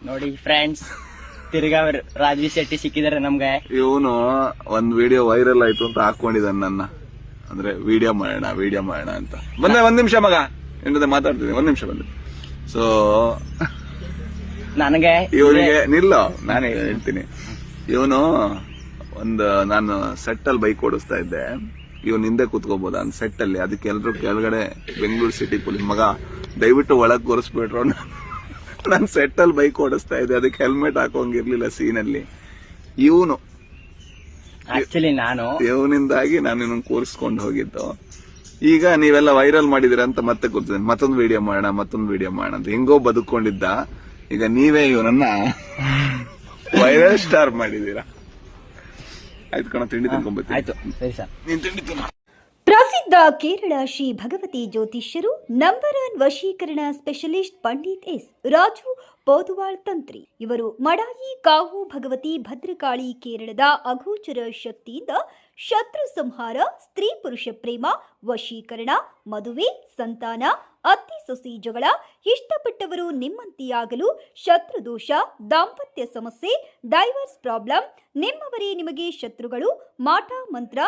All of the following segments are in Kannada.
ನೋಡಿ ಫ್ರೆಂಡ್ಸ್, ತಿರ್ಗಾ ರಾಜ್ವಿ ಶೆಟ್ಟಿ ಸಿಕ್ಕಿದಾರೆ ನಮ್ಗೆ. ಇವನು ಒಂದ್ ವಿಡಿಯೋ ವೈರಲ್ ಆಯ್ತು ಅಂತ ಹಾಕೊಂಡಿದ್ದಾನೆ ನನ್ನ, ಅಂದ್ರೆ ವಿಡಿಯೋ ಮಾಡೋಣ ಅಂತ. ಬಂದೆ ಒಂದ್ ನಿಮಿಷ ಮಗ, ನಿನ್ ಜೊತೆ ಮಾತಾಡ್ತೀನಿ, ಒಂದ್ ನಿಮಿಷ ಬಂದೆ. ಸೊ ನನಗೆ ಇವನಿಗೆ ನಿಲ್ಲೋ, ನಾನೇ ಹೇಳ್ತೀನಿ. ಇವನು ನಾನು ಸೆಟ್ ಅಲ್ಲಿ ಬೈಕ್ ಓಡಿಸ್ತಾ ಇದ್ದೆ, ಇವನ್ ಹಿಂದೆ ಕೂತ್ಕೋಬೋದ ಅಂತ ಸೆಟ್ ಅಲ್ಲಿ. ಅದಕ್ಕೆ ಎಲ್ರು ಕೆಳಗಡೆ ಬೆಂಗಳೂರು ಸಿಟಿ ಪೊಲೀಸ್ ಮಗ ದಯವಿಟ್ಟು ಒಳಗ್ ಕೂರಿಸ್ಬಿಟ್ರು. ನಾನು ಸೆಟ್ ಅಲ್ಲಿ ಬೈಕ್ ಓಡಿಸ್ತಾ ಇದ್ದೆ, ಅದಕ್ಕೆ ಹೆಲ್ಮೆಟ್ ಹಾಕೋಂಗಿರ್ಲಿಲ್ಲ ಸೀನಲ್ಲಿ. ಇವನು ಆಕ್ಚುಲಿ ಇವನಿಂದಾಗಿ ನಾನು ಇನ್ನೊಂದು ಕೂರಿಸ್ಕೊಂಡು ಹೋಗಿದ್ದು. ಈಗ ನೀವೆಲ್ಲ ವೈರಲ್ ಮಾಡಿದಿರ ಅಂತ ಮತ್ತೆ ಕೂರ್ತಿದ್ದೀನಿ, ಮತ್ತೊಂದು ವಿಡಿಯೋ ಮಾಡೋಣ ಅಂತ. ಹೆಂಗೋ ಬದುಕೊಂಡಿದ್ದ, ಈಗ ನೀವೇ ಇವನನ್ನ ವೈರಲ್ ಸ್ಟಾರ್ ಮಾಡಿದೀರಾ. ಆಯ್ತು ಕಣ, ತಿಂಡಿ ತಿನ್ಕೊಂಡ್ಬರ್ತೀನಿ. ಆಯ್ತು, ಸರಿ ಸರ್. ನೀನ್ ತಿಂಡಿ ತಿನ್ನು. ಪ್ರಸಿದ್ಧ ಕೇರಳ ಶ್ರೀ ಭಗವತಿ ಜ್ಯೋತಿಷ್ಯರು ನಂಬರ್ 1 ವಶೀಕರಣ ಸ್ಪೆಷಲಿಸ್ಟ್ ಪಂಡಿತ್ ಎಸ್ ರಾಜು ಪೋದುವಾಳ್ ತಂತ್ರಿ. ಇವರು ಮಡಾಯಿ ಕಾವು ಭಗವತಿ ಭದ್ರಕಾಳಿ ಕೇರಳದ ಅಗೋಚರ ಶಕ್ತಿಯಿಂದ ಶತ್ರು ಸಂಹಾರ, ಸ್ತ್ರೀ ಪುರುಷ ಪ್ರೇಮ, ವಶೀಕರಣ, ಮದುವೆ, ಸಂತಾನ, ಅತ್ತಿ ಸೊಸಿ ಜಗಳ, ಇಷ್ಟಪಟ್ಟವರು ನಿಮ್ಮಂತೆಯಾಗಲು, ಶತ್ರುದೋಷ, ದಾಂಪತ್ಯ ಸಮಸ್ಯೆ, ಡೈವರ್ಸ್ ಪ್ರಾಬ್ಲಮ್, ನಿಮ್ಮವರೇ ನಿಮಗೆ ಶತ್ರುಗಳು, ಮಾಟ ಮಂತ್ರ,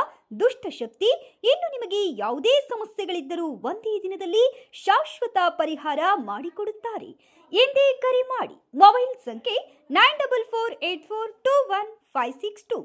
ದುಷ್ಟಶಕ್ತಿ, ಇನ್ನು ನಿಮಗೆ ಯಾವುದೇ ಸಮಸ್ಯೆಗಳಿದ್ದರೂ ಒಂದೇ ದಿನದಲ್ಲಿ ಶಾಶ್ವತ ಪರಿಹಾರ ಮಾಡಿಕೊಡುತ್ತಾರೆ. ಎಂದೇ ಕರೆ ಮಾಡಿ. ಮೊಬೈಲ್ ಸಂಖ್ಯೆ 9448421562.